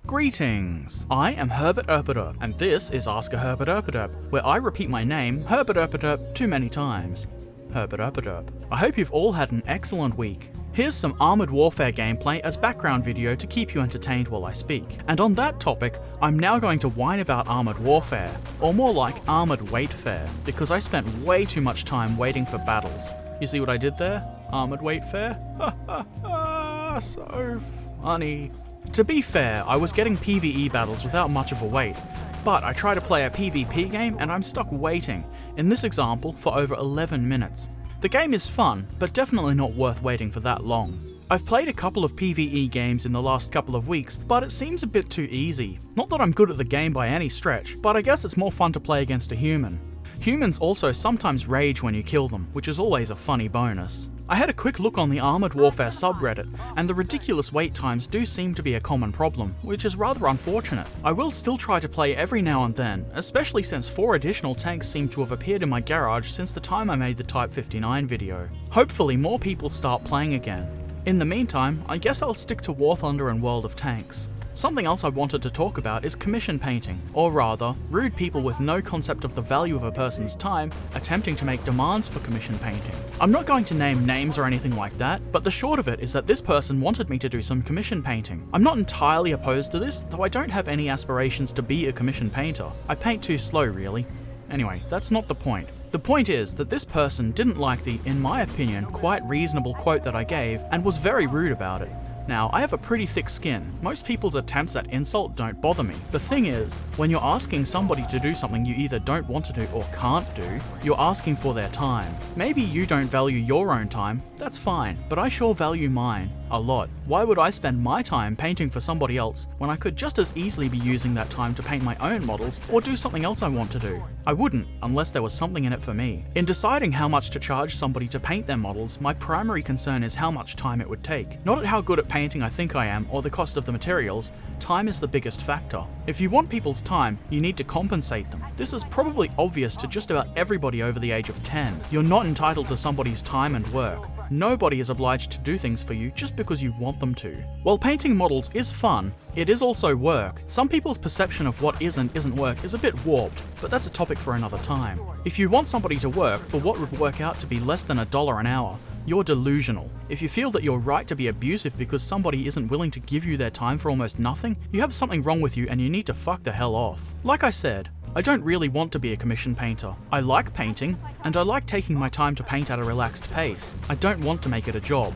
Greetings! I am Herbert Erpaderp, and this is Ask a Herbert Erpaderp, where I repeat my name, Herbert Erpaderp, too many times. Herbert Erpaderp. I hope you've all had an excellent week. Here's some Armored Warfare gameplay as background video to keep you entertained while I speak. And on that topic, I'm now going to whine about Armored Warfare, or more like Armored Waitfare, because I spent way too much time waiting for battles. You see what I did there? Armored Waitfare? Ha ha ha, so funny. To be fair, I was getting PvE battles without much of a wait, but I try to play a PvP game and I'm stuck waiting, in this example for over 11 minutes. The game is fun, but definitely not worth waiting for that long. I've played a couple of PvE games in the last couple of weeks, but it seems a bit too easy. Not that I'm good at the game by any stretch, but I guess it's more fun to play against a human. Humans also sometimes rage when you kill them, which is always a funny bonus. I had a quick look on the Armored Warfare subreddit, and the ridiculous wait times do seem to be a common problem, which is rather unfortunate. I will still try to play every now and then, especially since 4 additional tanks seem to have appeared in my garage since the time I made the Type 59 video. Hopefully more people start playing again. In the meantime, I guess I'll stick to War Thunder and World of Tanks. Something else I wanted to talk about is commission painting, or rather, rude people with no concept of the value of a person's time attempting to make demands for commission painting. I'm not going to name names or anything like that, but the short of it is that this person wanted me to do some commission painting. I'm not entirely opposed to this, though I don't have any aspirations to be a commission painter. I paint too slow, really. Anyway, that's not the point. The point is that this person didn't like the, in my opinion, quite reasonable quote that I gave and was very rude about it. Now, I have a pretty thick skin. Most people's attempts at insult don't bother me. The thing is, when you're asking somebody to do something you either don't want to do or can't do, you're asking for their time. Maybe you don't value your own time, that's fine, but I sure value mine, a lot. Why would I spend my time painting for somebody else when I could just as easily be using that time to paint my own models or do something else I want to do? I wouldn't, unless there was something in it for me. In deciding how much to charge somebody to paint their models, my primary concern is how much time it would take. Not at how good at painting I think I am or the cost of the materials, time is the biggest factor. If you want people's time, you need to compensate them. This is probably obvious to just about everybody over the age of 10. You're not entitled to somebody's time and work. Nobody is obliged to do things for you just because you want them to. While painting models is fun, it is also work. Some people's perception of what is and isn't work is a bit warped, but that's a topic for another time. If you want somebody to work for what would work out to be less than $1 an hour, you're delusional. If you feel that you're right to be abusive because somebody isn't willing to give you their time for almost nothing, you have something wrong with you and you need to fuck the hell off. Like I said, I don't really want to be a commission painter. I like painting, and I like taking my time to paint at a relaxed pace. I don't want to make it a job.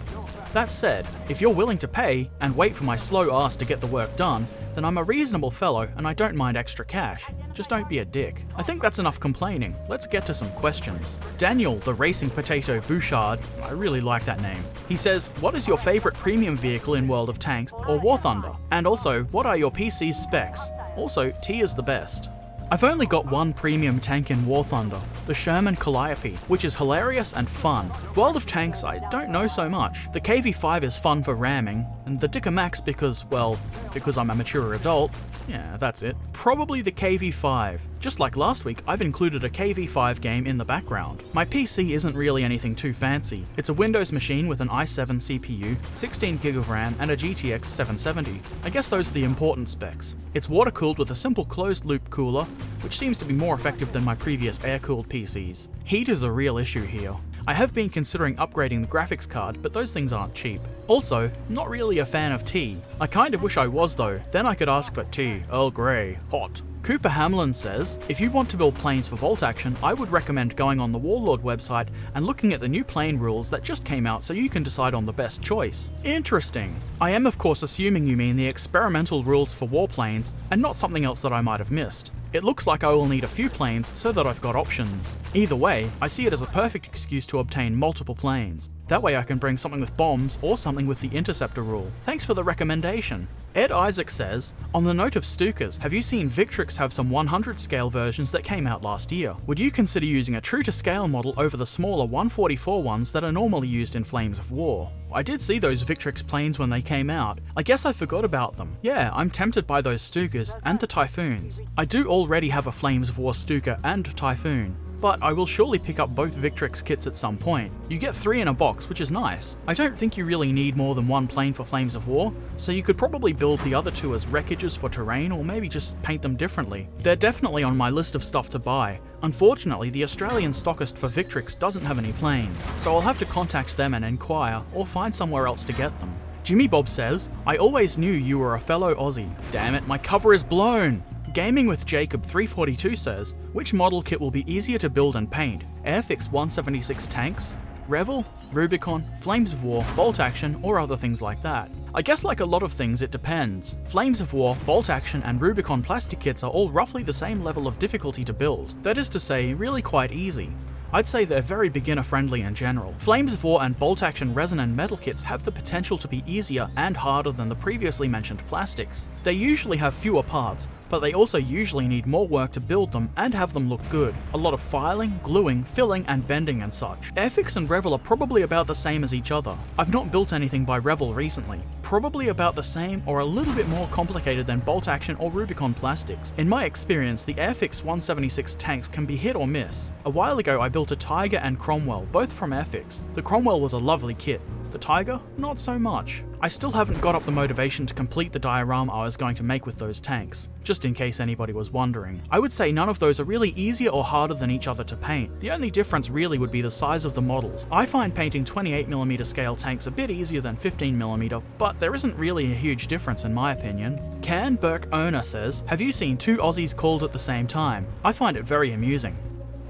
That said, if you're willing to pay and wait for my slow ass to get the work done, then I'm a reasonable fellow and I don't mind extra cash. Just don't be a dick. I think that's enough complaining. Let's get to some questions. Daniel, the Racing Potato Bouchard, I really like that name. He says, what is your favorite premium vehicle in World of Tanks or War Thunder? And also, what are your PC's specs? Also, T is the best. I've only got one premium tank in War Thunder, the Sherman Calliope, which is hilarious and fun. World of Tanks, I don't know so much. The KV-5 is fun for ramming, and the Dicker Max because I'm a mature adult. Yeah, that's it. Probably the KV-5. Just like last week, I've included a KV-5 game in the background. My PC isn't really anything too fancy. It's a Windows machine with an i7 CPU, 16GB of RAM, and a GTX 770. I guess those are the important specs. It's water-cooled with a simple closed-loop cooler, which seems to be more effective than my previous air-cooled PCs. Heat is a real issue here. I have been considering upgrading the graphics card, but those things aren't cheap. Also, not really a fan of tea. I kind of wish I was though, then I could ask for tea, Earl Grey, hot. Cooper Hamlin says, if you want to build planes for bolt action, I would recommend going on the Warlord website and looking at the new plane rules that just came out so you can decide on the best choice. Interesting. I am of course assuming you mean the experimental rules for warplanes and not something else that I might have missed. It looks like I will need a few planes so that I've got options. Either way, I see it as a perfect excuse to obtain multiple planes. That way I can bring something with bombs or something with the interceptor rule. Thanks for the recommendation. Ed Isaac says, on the note of Stukas, have you seen Victrix have some 100 scale versions that came out last year? Would you consider using a true to scale model over the smaller 144 ones that are normally used in Flames of War? I did see those Victrix planes when they came out. I guess I forgot about them. Yeah, I'm tempted by those Stukas and the Typhoons. I do already have a Flames of War Stuka and Typhoon, but I will surely pick up both Victrix kits at some point. You get 3 in a box, which is nice. I don't think you really need more than 1 plane for Flames of War, so you could probably build the other 2 as wreckages for terrain, or maybe just paint them differently. They're definitely on my list of stuff to buy. Unfortunately, the Australian stockist for Victrix doesn't have any planes, so I'll have to contact them and inquire, or find somewhere else to get them. Jimmy Bob says, I always knew you were a fellow Aussie. Damn it, my cover is blown! Gaming with Jacob 342 says, which model kit will be easier to build and paint? Airfix 176 tanks, Revel, Rubicon, Flames of War, Bolt Action, or other things like that? I guess like a lot of things, it depends. Flames of War, Bolt Action, and Rubicon plastic kits are all roughly the same level of difficulty to build. That is to say, really quite easy. I'd say they're very beginner friendly in general. Flames of War and Bolt Action resin and metal kits have the potential to be easier and harder than the previously mentioned plastics. They usually have fewer parts, but they also usually need more work to build them and have them look good. A lot of filing, gluing, filling, and bending and such. Airfix and Revel are probably about the same as each other. I've not built anything by Revel recently. Probably about the same or a little bit more complicated than Bolt Action or Rubicon plastics. In my experience, the Airfix 176 tanks can be hit or miss. A while ago I built a Tiger and Cromwell, both from Airfix. The Cromwell was a lovely kit. The Tiger, not so much. I still haven't got up the motivation to complete the diorama I was going to make with those tanks, just in case anybody was wondering. I would say none of those are really easier or harder than each other to paint. The only difference really would be the size of the models. I find painting 28mm scale tanks a bit easier than 15mm, but there isn't really a huge difference in my opinion. Can Burke Owner says, have you seen 2 Aussies called at the same time? I find it very amusing.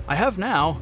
I have now.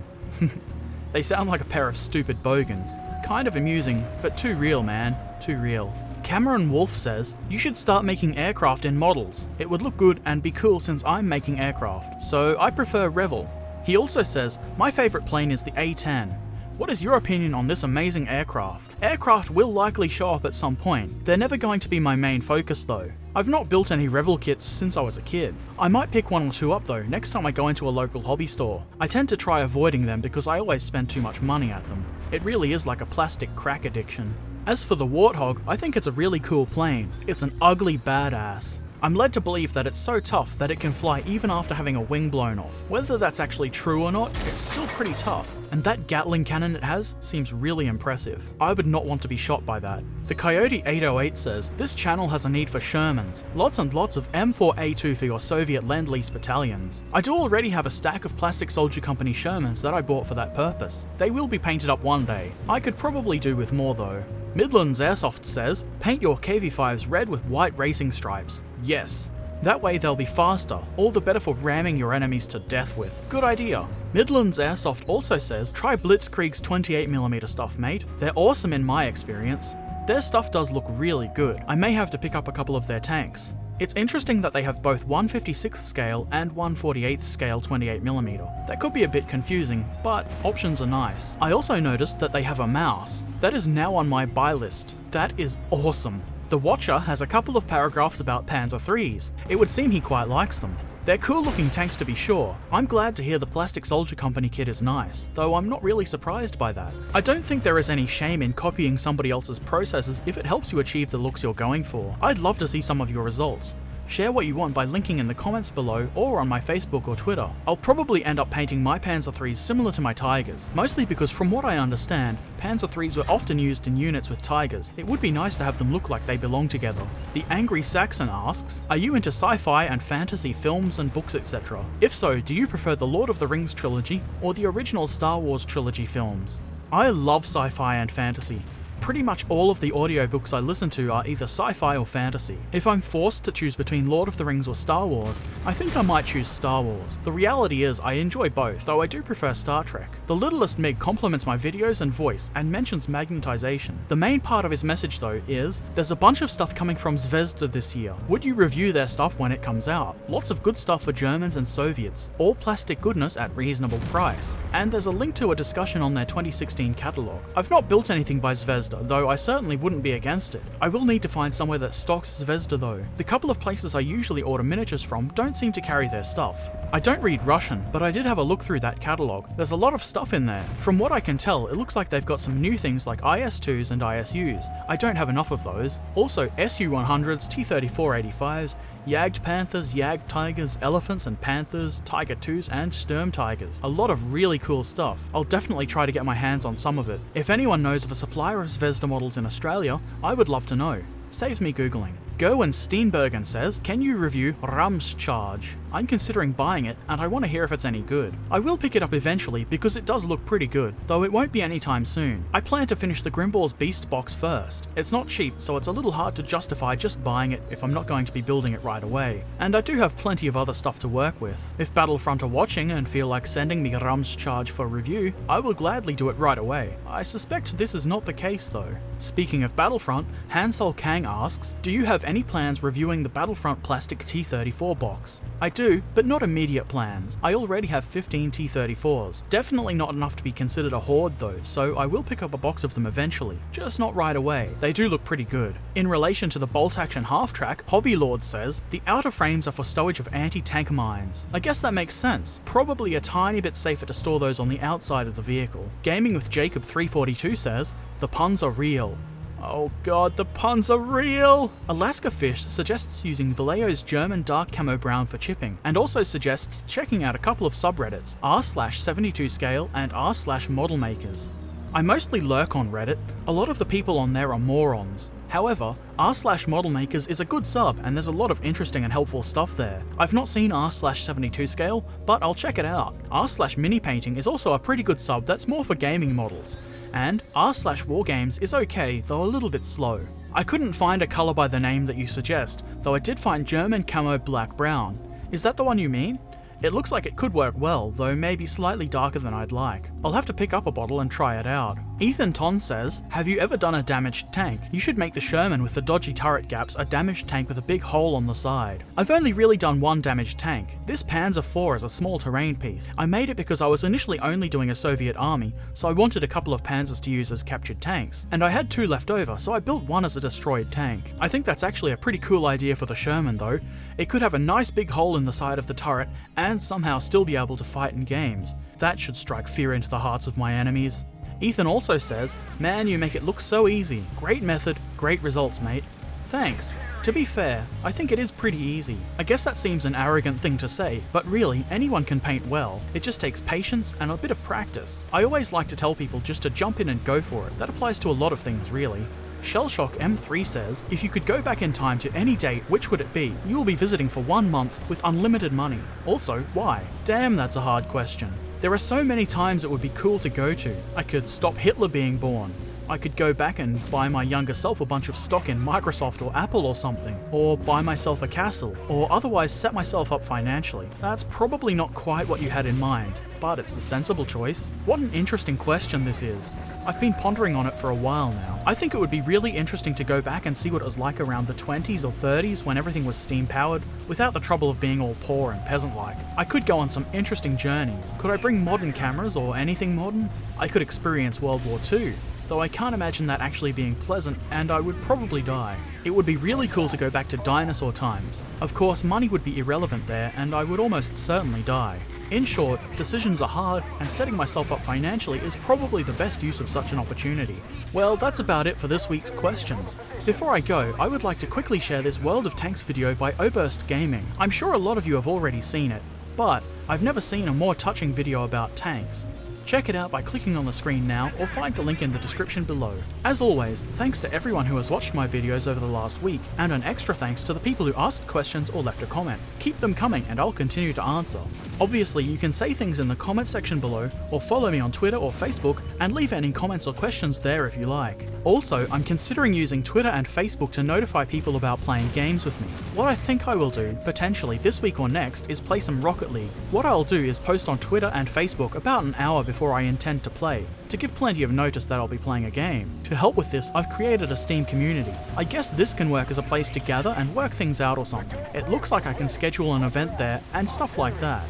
They sound like a pair of stupid bogans. Kind of amusing, but too real, man. Too real. Cameron Wolf says, you should start making aircraft in models. It would look good and be cool since I'm making aircraft, so I prefer Revel. He also says, my favourite plane is the A-10. What is your opinion on this amazing aircraft? Aircraft will likely show up at some point. They're never going to be my main focus though. I've not built any Revel kits since I was a kid. I might pick 1 or 2 up though next time I go into a local hobby store. I tend to try avoiding them because I always spend too much money at them. It really is like a plastic crack addiction. As for the Warthog, I think it's a really cool plane. It's an ugly badass. I'm led to believe that it's so tough that it can fly even after having a wing blown off. Whether that's actually true or not, it's still pretty tough. And that Gatling cannon it has seems really impressive. I would not want to be shot by that. The Coyote 808 says, this channel has a need for Shermans. Lots and lots of M4A2 for your Soviet Lend-Lease battalions. I do already have a stack of Plastic Soldier Company Shermans that I bought for that purpose. They will be painted up one day. I could probably do with more though. Midlands Airsoft says, paint your KV5s red with white racing stripes. Yes. That way they'll be faster, all the better for ramming your enemies to death with. Good idea. Midlands Airsoft also says, try Blitzkrieg's 28mm stuff, mate. They're awesome in my experience. Their stuff does look really good. I may have to pick up a couple of their tanks. It's interesting that they have both 1/56th scale and 1/48th scale 28mm. That could be a bit confusing, but options are nice. I also noticed that they have a mouse. That is now on my buy list. That is awesome. The Watcher has a couple of paragraphs about Panzer IIIs. It would seem he quite likes them. They're cool looking tanks to be sure. I'm glad to hear the Plastic Soldier Company kit is nice, though I'm not really surprised by that. I don't think there is any shame in copying somebody else's processes if it helps you achieve the looks you're going for. I'd love to see some of your results. Share what you want by linking in the comments below or on my Facebook or Twitter. I'll probably end up painting my Panzer IIIs similar to my Tigers, mostly because from what I understand, Panzer IIIs were often used in units with Tigers. It would be nice to have them look like they belong together. The Angry Saxon asks, are you into sci-fi and fantasy films and books etc.? If so, do you prefer the Lord of the Rings trilogy or the original Star Wars trilogy films? I love sci-fi and fantasy. Pretty much all of the audiobooks I listen to are either sci-fi or fantasy. If I'm forced to choose between Lord of the Rings or Star Wars, I think I might choose Star Wars. The reality is I enjoy both, though I do prefer Star Trek. The Littlest Mig compliments my videos and voice and mentions magnetization. The main part of his message though is, there's a bunch of stuff coming from Zvezda this year. Would you review their stuff when it comes out? Lots of good stuff for Germans and Soviets, all plastic goodness at reasonable price. And there's a link to a discussion on their 2016 catalogue. I've not built anything by Zvezda Zvezda, though I certainly wouldn't be against it. I will need to find somewhere that stocks Zvezda though. The couple of places I usually order miniatures from don't seem to carry their stuff. I don't read Russian, but I did have a look through that catalogue. There's a lot of stuff in there. From what I can tell, it looks like they've got some new things like IS-2s and ISUs. I don't have enough of those. Also Su-100s, T-34-85s, Jagd Panthers, Jagd Tigers, Elephants and Panthers, Tiger 2s and Sturm Tigers. A lot of really cool stuff. I'll definitely try to get my hands on some of it. If anyone knows of a supplier of Zvezda models in Australia, I would love to know. Saves me googling. Gerwin Steenbergen says, can you review Ramscharge? I'm considering buying it and I want to hear if it's any good. I will pick it up eventually because it does look pretty good, though it won't be anytime soon. I plan to finish the Grimballs Beast box first. It's not cheap, so it's a little hard to justify just buying it if I'm not going to be building it right away. And I do have plenty of other stuff to work with. If Battlefront are watching and feel like sending me Ramscharge for review, I will gladly do it right away. I suspect this is not the case though. Speaking of Battlefront, Hansol Kang asks, do you have any plans reviewing the Battlefront plastic T-34 box? I do, but not immediate plans. I already have 15 T-34s. Definitely not enough to be considered a hoard though, so I will pick up a box of them eventually, just not right away. They do look pretty good. In relation to the bolt-action half-track, Hobby Lord says, the outer frames are for stowage of anti-tank mines. I guess that makes sense. Probably a tiny bit safer to store those on the outside of the vehicle. Gaming with Jacob 342 says, the puns are real. Oh god, the puns are real! Alaska Fish suggests using Vallejo's German dark camo brown for chipping, and also suggests checking out a couple of subreddits, r/72scale and r/modelmakers. I mostly lurk on Reddit. A lot of the people on there are morons. However, r/modelmakers is a good sub and there's a lot of interesting and helpful stuff there. I've not seen r/72scale, but I'll check it out. r/minipainting is also a pretty good sub that's more for gaming models. And r/wargames is okay, though a little bit slow. I couldn't find a colour by the name that you suggest, though I did find German camo black brown. Is that the one you mean? It looks like it could work well, though maybe slightly darker than I'd like. I'll have to pick up a bottle and try it out. Ethan Ton says, have you ever done a damaged tank? You should make the Sherman with the dodgy turret gaps a damaged tank with a big hole on the side. I've only really done one damaged tank. This Panzer IV is a small terrain piece. I made it because I was initially only doing a Soviet army, so I wanted a couple of Panzers to use as captured tanks. And I had two left over, so I built one as a destroyed tank. I think that's actually a pretty cool idea for the Sherman though. It could have a nice big hole in the side of the turret and somehow still be able to fight in games. That should strike fear into the hearts of my enemies. Ethan also says, man, you make it look so easy. Great method, great results, mate. Thanks. To be fair, I think it is pretty easy. I guess that seems an arrogant thing to say, but really, anyone can paint well. It just takes patience and a bit of practice. I always like to tell people just to jump in and go for it. That applies to a lot of things, really. Shellshock M3 says, if you could go back in time to any date, which would it be? You will be visiting for 1 month with unlimited money. Also, why? Damn, that's a hard question. There are so many times it would be cool to go to. I could stop Hitler being born. I could go back and buy my younger self a bunch of stock in Microsoft or Apple or something, or buy myself a castle, or otherwise set myself up financially. That's probably not quite what you had in mind, but it's the sensible choice. What an interesting question this is. I've been pondering on it for a while now. I think it would be really interesting to go back and see what it was like around the 20s or 30s when everything was steam powered, without the trouble of being all poor and peasant-like. I could go on some interesting journeys. Could I bring modern cameras or anything modern? I could experience World War II, though I can't imagine that actually being pleasant, and I would probably die. It would be really cool to go back to dinosaur times. Of course, money would be irrelevant there, and I would almost certainly die. In short, decisions are hard, and setting myself up financially is probably the best use of such an opportunity. Well, that's about it for this week's questions. Before I go, I would like to quickly share this World of Tanks video by Oberst Gaming. I'm sure a lot of you have already seen it, but I've never seen a more touching video about tanks. Check it out by clicking on the screen now or find the link in the description below. As always, thanks to everyone who has watched my videos over the last week, and an extra thanks to the people who asked questions or left a comment. Keep them coming and I'll continue to answer. Obviously, you can say things in the comment section below, or follow me on Twitter or Facebook and leave any comments or questions there if you like. Also, I'm considering using Twitter and Facebook to notify people about playing games with me. What I think I will do, potentially this week or next, is play some Rocket League. What I'll do is post on Twitter and Facebook about an hour before I intend to play, to give plenty of notice that I'll be playing a game. To help with this, I've created a Steam community. I guess this can work as a place to gather and work things out or something. It looks like I can schedule an event there and stuff like that.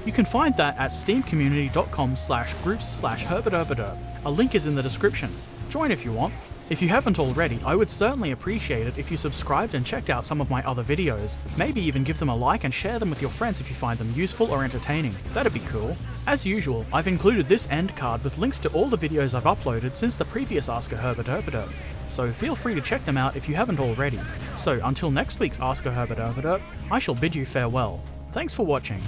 You can find that at steamcommunity.com/groups/Herbert Erpaderp. A link is in the description. Join if you want. If you haven't already, I would certainly appreciate it if you subscribed and checked out some of my other videos. Maybe even give them a like and share them with your friends if you find them useful or entertaining. That'd be cool. As usual, I've included this end card with links to all the videos I've uploaded since the previous Ask a Herbert Erpaderp, so feel free to check them out if you haven't already. So until next week's Ask a Herbert Erpaderp, I shall bid you farewell. Thanks for watching.